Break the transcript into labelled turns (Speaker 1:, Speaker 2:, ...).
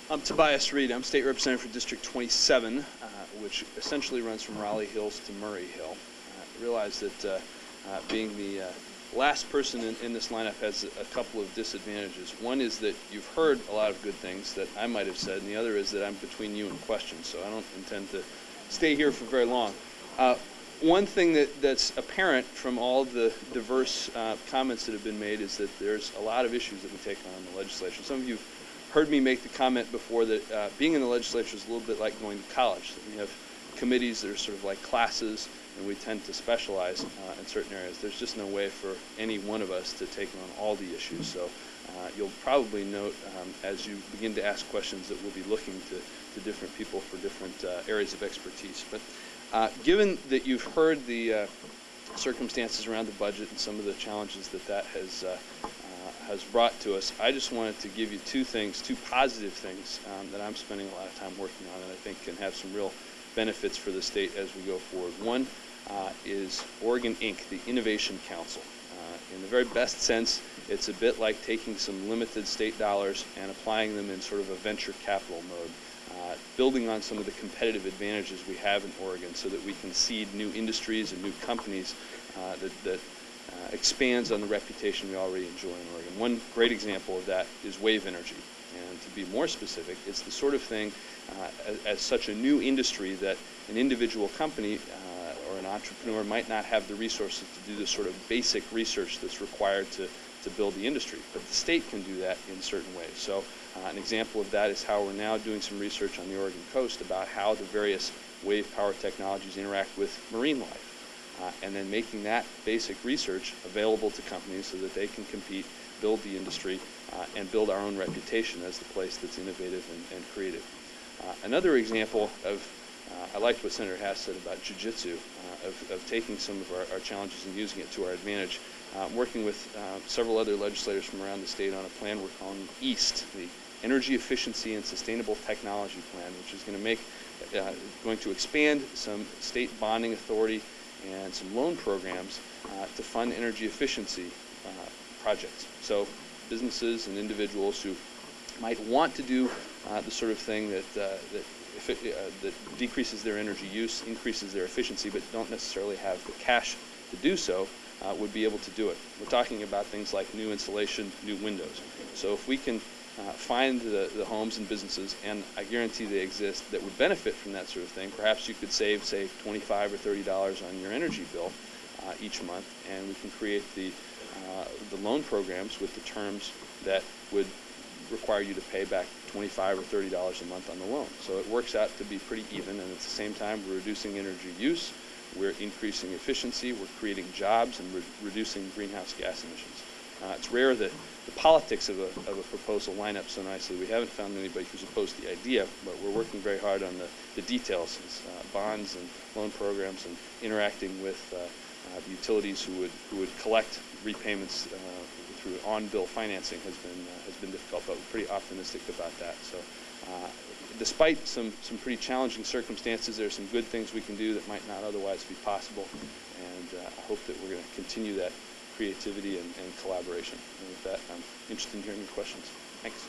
Speaker 1: I'm Tobias Reed. I'm State Representative for District 27, which essentially runs from Raleigh Hills to Murray Hill. I realize that being the last person in this lineup has a couple of disadvantages. One is that you've heard a lot of good things that I might have said, and the other is that I'm between you and questions, so I don't intend to stay here for very long. One thing that's apparent from all the diverse comments that have been made is that there's a lot of issues that we take on in the legislature. Some of you have heard me make the comment before that being in the legislature is a little bit like going to college. We have committees that are sort of like classes, and we tend to specialize in certain areas. There's just no way for any one of us to take on all the issues. So you'll probably note as you begin to ask questions that we'll be looking to different people for different areas of expertise. But given that you've heard the circumstances around the budget and some of the challenges that has brought to us, I just wanted to give you two positive things that I'm spending a lot of time working on and I think can have some real benefits for the state as we go forward. One is Oregon Inc., the Innovation Council. In the very best sense, it's a bit like taking some limited state dollars and applying them in sort of a venture capital mode, building on some of the competitive advantages we have in Oregon so that we can seed new industries and new companies that expands on the reputation we already enjoy in Oregon. One great example of that is wave energy. And to be more specific, it's the sort of thing as such a new industry that an individual company or an entrepreneur might not have the resources to do the sort of basic research that's required to build the industry. But the state can do that in certain ways. So an example of that is how we're now doing some research on the Oregon coast about how the various wave power technologies interact with marine life. And then making that basic research available to companies so that they can compete, build the industry, and build our own reputation as the place that's innovative and creative. Another example of, I liked what Senator Hass said about jiu-jitsu, of taking some of our challenges and using it to our advantage. Working with several other legislators from around the state on a plan we're calling EAST, the Energy Efficiency and Sustainable Technology Plan, which is going to expand some state bonding authority and some loan programs to fund energy efficiency projects. So businesses and individuals who might want to do the sort of thing that decreases their energy use, increases their efficiency, but don't necessarily have the cash to do so, would be able to do it. We're talking about things like new insulation, new windows. So if we can find the homes and businesses, and I guarantee they exist, that would benefit from that sort of thing, perhaps you could save, say, $25 or $30 on your energy bill each month, and we can create the loan programs with the terms that would require you to pay back $25 or $30 a month on the loan. So it works out to be pretty even, and at the same time we're reducing energy use, we're increasing efficiency, we're creating jobs, and we're reducing greenhouse gas emissions. It's rare that the politics of a proposal line up so nicely. We haven't found anybody who's opposed the idea, but we're working very hard on the details, bonds and loan programs, and interacting with the utilities who would collect repayments through on-bill financing has been difficult, but we're pretty optimistic about that. So despite some pretty challenging circumstances, there are some good things we can do that might not otherwise be possible, and I hope that we're going to continue that creativity and collaboration. And with that, I'm interested in hearing your questions. Thanks.